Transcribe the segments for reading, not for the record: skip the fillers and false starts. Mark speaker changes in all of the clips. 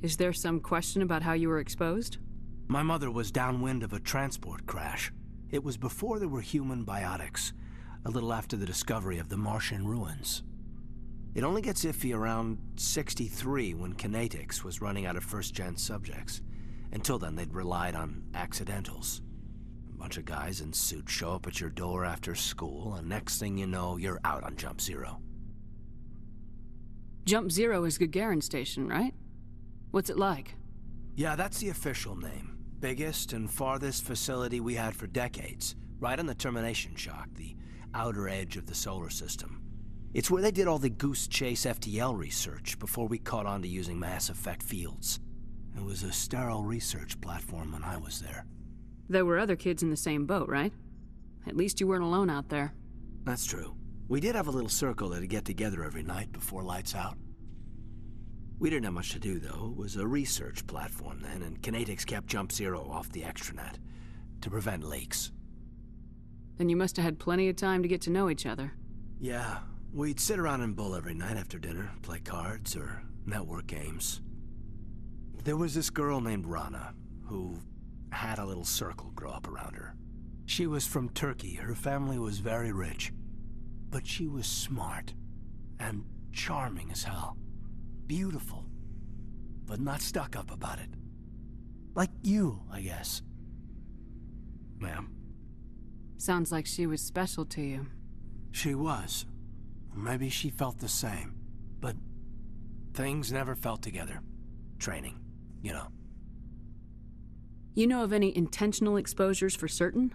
Speaker 1: Is there some question about how you were exposed?
Speaker 2: My mother was downwind of a transport crash. It was before there were human biotics, a little after the discovery of the Martian ruins. It only gets iffy around 63 when Kinetics was running out of first-gen subjects. Until then, they'd relied on accidentals. A bunch of guys in suits show up at your door after school, and next thing you know, you're out on Jump Zero.
Speaker 1: Jump Zero is Gagarin Station, right? What's it like?
Speaker 2: Yeah, that's the official name. Biggest and farthest facility we had for decades, right on the termination shock, the outer edge of the solar system. It's where they did all the Goose Chase FTL research before we caught on to using mass effect fields. It was a sterile research platform when I was there.
Speaker 1: There were other kids in the same boat, right? At least you weren't alone out there.
Speaker 2: That's true. We did have a little circle that'd get together every night before lights out. We didn't have much to do, though. It was a research platform then, and Kinetics kept Jump Zero off the extranet to prevent leaks.
Speaker 1: Then you must have had plenty of time to get to know each other.
Speaker 2: Yeah, we'd sit around and bull every night after dinner, play cards or network games. There was this girl named Rana, who had a little circle grow up around her. She was from Turkey. Her family was very rich. But she was smart and charming as hell. Beautiful, but not stuck up about it. Like you, I guess. Ma'am.
Speaker 1: Sounds like she was special to you.
Speaker 2: She was. Maybe she felt the same. But things never felt together. Training, you know.
Speaker 1: You know of any intentional exposures for certain?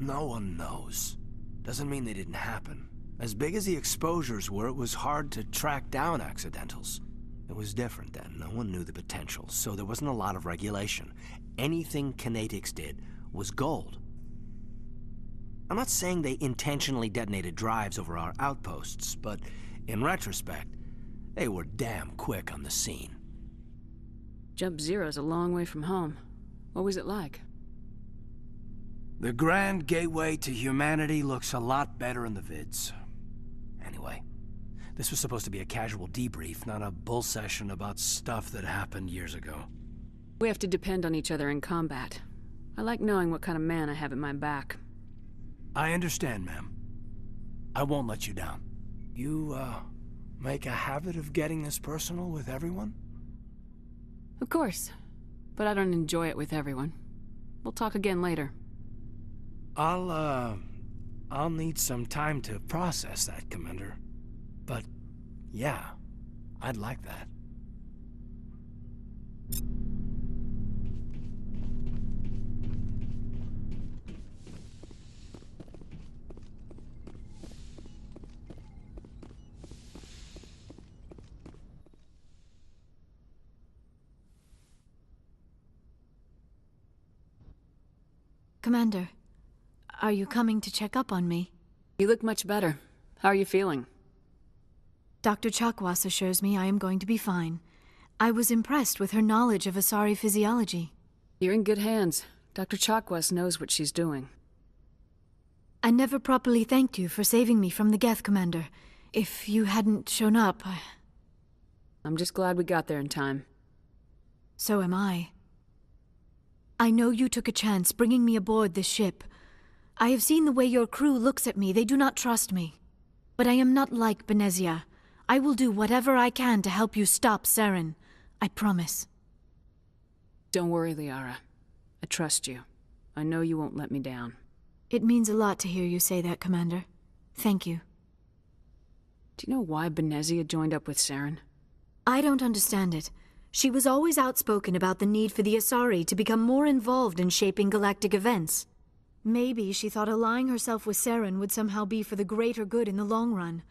Speaker 2: No one knows. Doesn't mean they didn't happen. As big as the exposures were, it was hard to track down accidentals. It was different then. No one knew the potential, so there wasn't a lot of regulation. Anything Kinetics did was gold. I'm not saying they intentionally detonated drives over our outposts, but in retrospect, they were damn quick on the scene.
Speaker 1: Jump Zero's a long way from home. What was it like?
Speaker 2: The grand gateway to humanity looks a lot better in the vids. Anyway, this was supposed to be a casual debrief, not a bull session about stuff that happened years ago.
Speaker 1: We have to depend on each other in combat. I like knowing what kind of man I have at my back.
Speaker 2: I understand, ma'am. I won't let you down. You, make a habit of getting this personal with everyone?
Speaker 1: Of course, but I don't enjoy it with everyone. We'll talk again later.
Speaker 2: I'll need some time to process that, Commander. But, yeah, I'd like that.
Speaker 3: Commander, are you coming to check up on me?
Speaker 1: You look much better. How are you feeling?
Speaker 3: Dr. Chakwas assures me I am going to be fine. I was impressed with her knowledge of Asari physiology.
Speaker 1: You're in good hands. Dr. Chakwas knows what she's doing.
Speaker 3: I never properly thanked you for saving me from the Geth, Commander. If you hadn't shown up,
Speaker 1: I'm just glad we got there in time.
Speaker 3: So am I. I know you took a chance bringing me aboard this ship. I have seen the way your crew looks at me. They do not trust me. But I am not like Benezia. I will do whatever I can to help you stop Saren. I promise.
Speaker 1: Don't worry, Liara. I trust you. I know you won't let me down.
Speaker 3: It means a lot to hear you say that, Commander. Thank you.
Speaker 1: Do you know why Benezia joined up with Saren?
Speaker 3: I don't understand it. She was always outspoken about the need for the Asari to become more involved in shaping galactic events. Maybe she thought allying herself with Saren would somehow be for the greater good in the long run.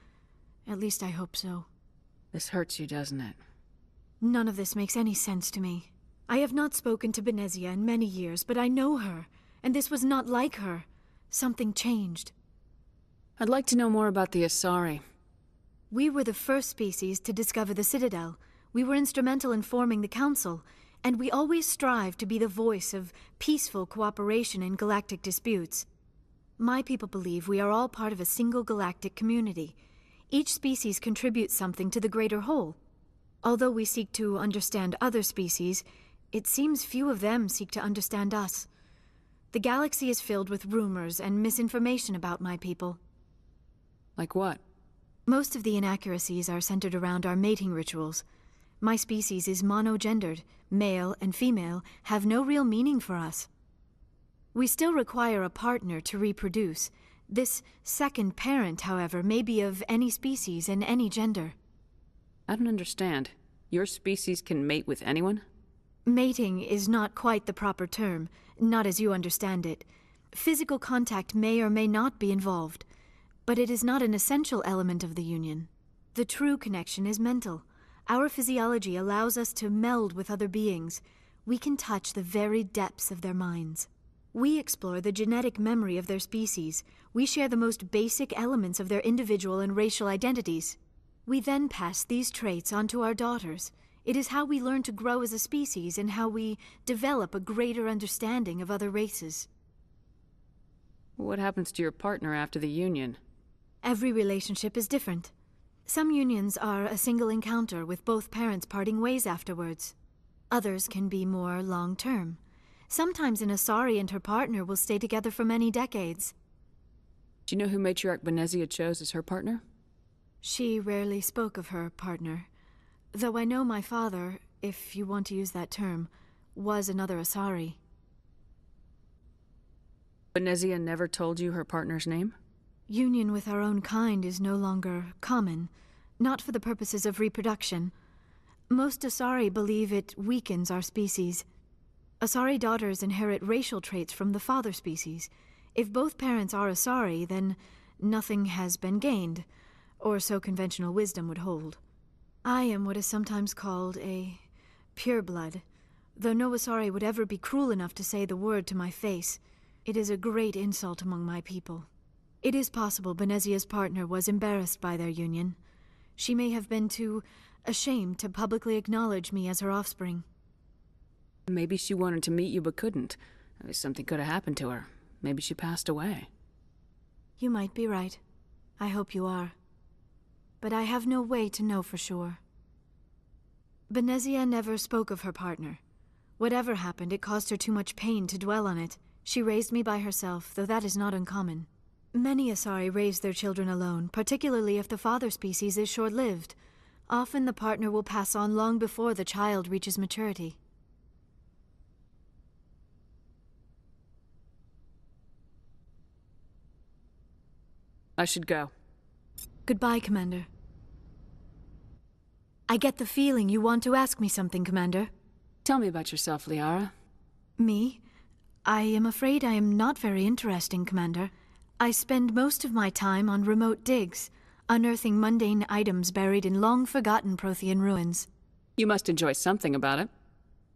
Speaker 3: At least I hope so.
Speaker 1: This hurts you, doesn't it?
Speaker 3: None of this makes any sense to me. I have not spoken to Benezia in many years, but I know her, and this was not like her. Something changed.
Speaker 1: I'd like to know more about the Asari.
Speaker 3: We were the first species to discover the Citadel. We were instrumental in forming the Council, and we always strive to be the voice of peaceful cooperation in galactic disputes. My people believe we are all part of a single galactic community. Each species contributes something to the greater whole. Although we seek to understand other species, it seems few of them seek to understand us. The galaxy is filled with rumors and misinformation about my people.
Speaker 1: Like what?
Speaker 3: Most of the inaccuracies are centered around our mating rituals. My species is monogendered. Male and female have no real meaning for us. We still require a partner to reproduce. This second parent, however, may be of any species and any gender.
Speaker 1: I don't understand. Your species can mate with anyone?
Speaker 3: Mating is not quite the proper term, not as you understand it. Physical contact may or may not be involved, but it is not an essential element of the union. The true connection is mental. Our physiology allows us to meld with other beings. We can touch the very depths of their minds. We explore the genetic memory of their species. We share the most basic elements of their individual and racial identities. We then pass these traits on to our daughters. It is how we learn to grow as a species and how we develop a greater understanding of other races.
Speaker 1: What happens to your partner after the union?
Speaker 3: Every relationship is different. Some unions are a single encounter with both parents parting ways afterwards. Others can be more long-term. Sometimes an Asari and her partner will stay together for many decades.
Speaker 1: Do you know who Matriarch Benezia chose as her partner?
Speaker 3: She rarely spoke of her partner. Though I know my father, if you want to use that term, was another Asari.
Speaker 1: Benezia never told you her partner's name?
Speaker 3: Union with our own kind is no longer common, not for the purposes of reproduction. Most Asari believe it weakens our species. Asari daughters inherit racial traits from the father species. If both parents are Asari, then nothing has been gained, or so conventional wisdom would hold. I am what is sometimes called a pureblood, though no Asari would ever be cruel enough to say the word to my face. It is a great insult among my people. It is possible Benezia's partner was embarrassed by their union. She may have been too ashamed to publicly acknowledge me as her offspring.
Speaker 1: Maybe she wanted to meet you but couldn't. Something could have happened to her. Maybe she passed away.
Speaker 3: You might be right. I hope you are. But I have no way to know for sure. Benezia never spoke of her partner. Whatever happened, it caused her too much pain to dwell on it. She raised me by herself, though that is not uncommon. Many Asari raise their children alone, particularly if the father species is short-lived. Often the partner will pass on long before the child reaches maturity.
Speaker 1: I should go.
Speaker 3: Goodbye, Commander. I get the feeling you want to ask me something, Commander.
Speaker 1: Tell me about yourself, Liara.
Speaker 3: Me? I am afraid I am not very interesting, Commander. I spend most of my time on remote digs, unearthing mundane items buried in long-forgotten Prothean ruins.
Speaker 1: You must enjoy something about it.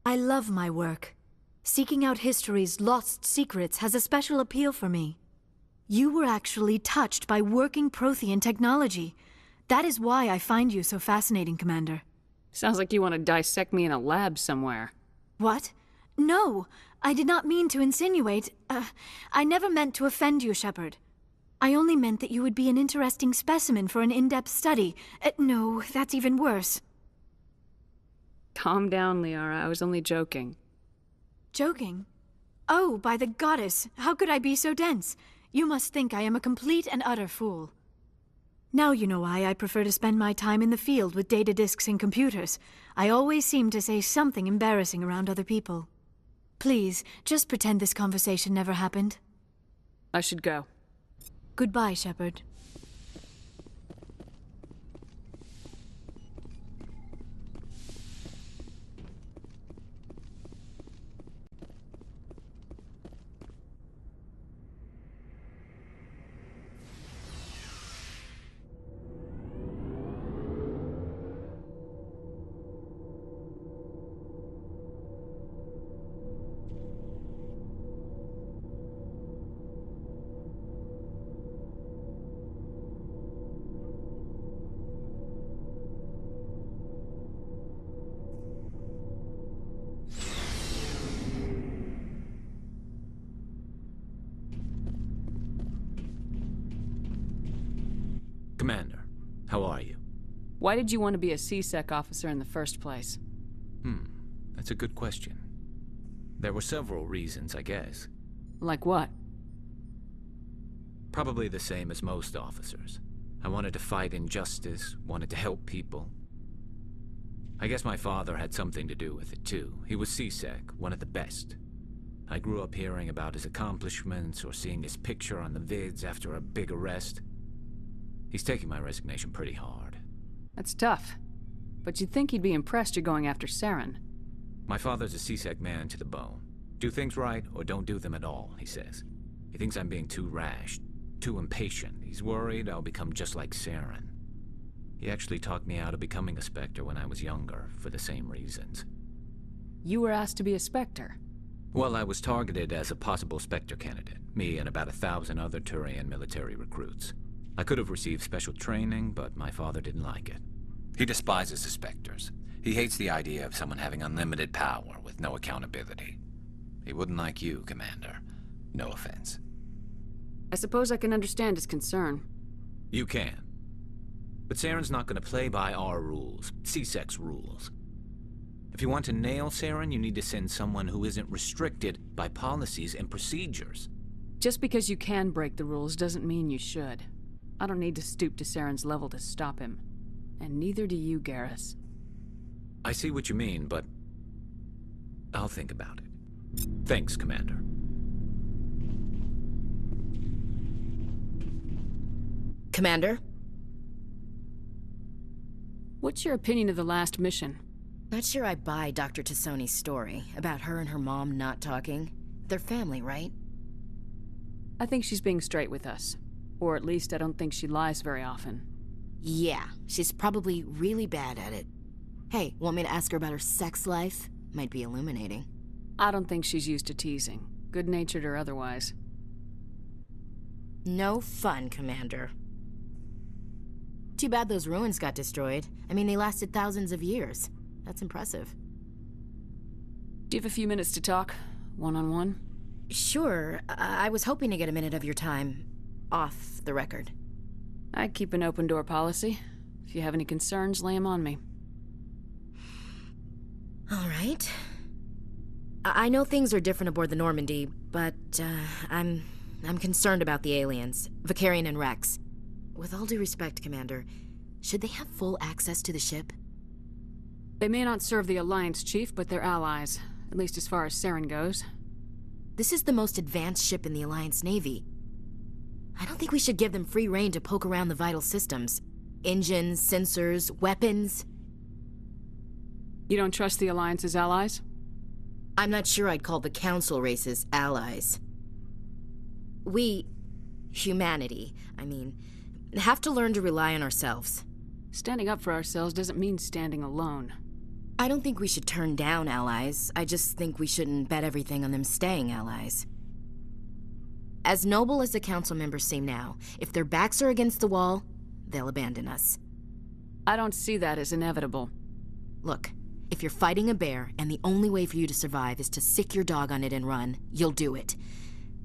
Speaker 3: I love my work. Seeking out history's lost secrets has a special appeal for me. You were actually touched by working Prothean technology. That is why I find you so fascinating, Commander.
Speaker 1: Sounds like you want to dissect me in a lab somewhere.
Speaker 3: What? No, I did not mean to insinuate. I never meant to offend you, Shepard. I only meant that you would be an interesting specimen for an in-depth study. No, that's even worse.
Speaker 1: Calm down, Liara. I was only joking.
Speaker 3: Joking? Oh, by the goddess, how could I be so dense? You must think I am a complete and utter fool. Now you know why I prefer to spend my time in the field with data disks and computers. I always seem to say something embarrassing around other people. Please, just pretend this conversation never happened.
Speaker 1: I should go.
Speaker 3: Goodbye, Shepard.
Speaker 4: Commander, how are you?
Speaker 1: Why did you want to be a C-Sec officer in the first place?
Speaker 4: That's a good question. There were several reasons, I guess.
Speaker 1: Like what?
Speaker 4: Probably the same as most officers. I wanted to fight injustice, wanted to help people. I guess my father had something to do with it too. He was C-Sec, one of the best. I grew up hearing about his accomplishments or seeing his picture on the vids after a big arrest. He's taking my resignation pretty hard.
Speaker 1: That's tough. But you'd think he'd be impressed you're going after Saren.
Speaker 4: My father's a C-Sec man to the bone. Do things right or don't do them at all, he says. He thinks I'm being too rash, too impatient. He's worried I'll become just like Saren. He actually talked me out of becoming a Spectre when I was younger, for the same reasons.
Speaker 1: You were asked to be a Spectre.
Speaker 4: Well, I was targeted as a possible Spectre candidate, me and about 1,000 other Turian military recruits. I could have received special training, but my father didn't like it.
Speaker 5: He despises the Spectres. He hates the idea of someone having unlimited power with no accountability. He wouldn't like you, Commander. No offense.
Speaker 1: I suppose I can understand his concern.
Speaker 4: You can. But Saren's not going to play by our rules, C-Sec's rules. If you want to nail Saren, you need to send someone who isn't restricted by policies and procedures.
Speaker 1: Just because you can break the rules doesn't mean you should. I don't need to stoop to Saren's level to stop him. And neither do you, Garrus.
Speaker 4: I see what you mean, but I'll think about it. Thanks, Commander.
Speaker 6: Commander?
Speaker 1: What's your opinion of the last mission?
Speaker 6: Not sure I buy Dr. Tassoni's story about her and her mom not talking. They're family, right?
Speaker 1: I think she's being straight with us. Or at least I don't think she lies very often.
Speaker 6: Yeah, she's probably really bad at it. Hey, want me to ask her about her sex life? Might be illuminating.
Speaker 1: I don't think she's used to teasing, good-natured or otherwise.
Speaker 6: No fun, Commander. Too bad those ruins got destroyed. I mean, they lasted thousands of years. That's impressive.
Speaker 1: Do you have a few minutes to talk? One-on-one?
Speaker 6: Sure. I was hoping to get a minute of your time. Off the record.
Speaker 1: I keep an open-door policy. If you have any concerns, lay 'em on me.
Speaker 6: All right. I know things are different aboard the Normandy, but I'm concerned about the aliens, Vicarian and Rex. With all due respect, Commander, should they have full access to the ship?
Speaker 1: They may not serve the Alliance, Chief, but they're allies, at least as far as Saren goes.
Speaker 6: This is the most advanced ship in the Alliance Navy. I don't think we should give them free rein to poke around the vital systems. Engines, sensors, weapons.
Speaker 1: You don't trust the Alliance's allies?
Speaker 6: I'm not sure I'd call the Council races allies. We, humanity, I mean, have to learn to rely on ourselves.
Speaker 1: Standing up for ourselves doesn't mean standing alone.
Speaker 6: I don't think we should turn down allies. I just think we shouldn't bet everything on them staying allies. As noble as the Council members seem now, if their backs are against the wall, they'll abandon us.
Speaker 1: I don't see that as inevitable.
Speaker 6: Look, if you're fighting a bear and the only way for you to survive is to sick your dog on it and run, you'll do it.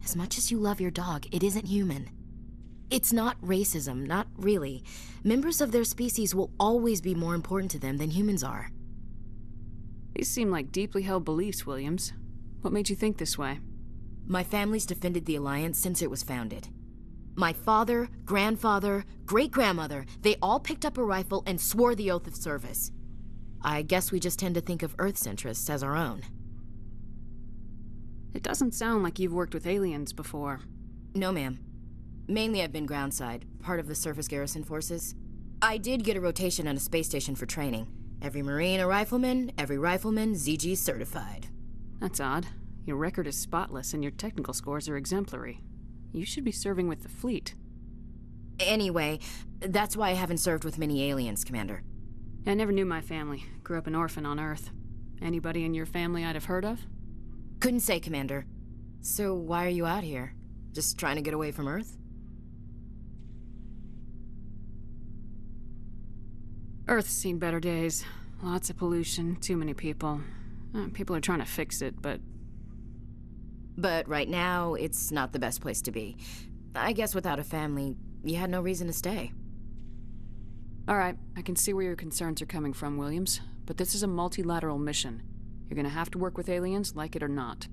Speaker 6: As much as you love your dog, it isn't human. It's not racism, not really. Members of their species will always be more important to them than humans are.
Speaker 1: These seem like deeply held beliefs, Williams. What made you think this way?
Speaker 6: My family's defended the Alliance since it was founded. My father, grandfather, great-grandmother, they all picked up a rifle and swore the oath of service. I guess we just tend to think of Earth's interests as our own.
Speaker 1: It doesn't sound like you've worked with aliens before.
Speaker 6: No, ma'am. Mainly I've been groundside, part of the surface garrison forces. I did get a rotation on a space station for training. Every Marine a rifleman, every rifleman ZG certified.
Speaker 1: That's odd. Your record is spotless and your technical scores are exemplary. You should be serving with the fleet.
Speaker 6: Anyway, that's why I haven't served with many aliens, Commander.
Speaker 1: I never knew my family. Grew up an orphan on Earth. Anybody in your family I'd have heard of?
Speaker 6: Couldn't say, Commander. So why are you out here? Just trying to get away from Earth?
Speaker 1: Earth's seen better days. Lots of pollution, too many people. People are trying to fix it, but...
Speaker 6: But right now, it's not the best place to be. I guess without a family, you had no reason to stay.
Speaker 1: Alright, I can see where your concerns are coming from, Williams. But this is a multilateral mission. You're gonna have to work with aliens, like it or not.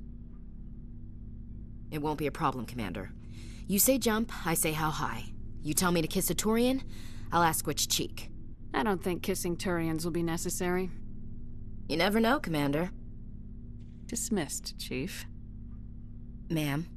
Speaker 6: It won't be a problem, Commander. You say jump, I say how high. You tell me to kiss a Turian, I'll ask which cheek.
Speaker 1: I don't think kissing Turians will be necessary.
Speaker 6: You never know, Commander.
Speaker 1: Dismissed, Chief.
Speaker 6: Ma'am.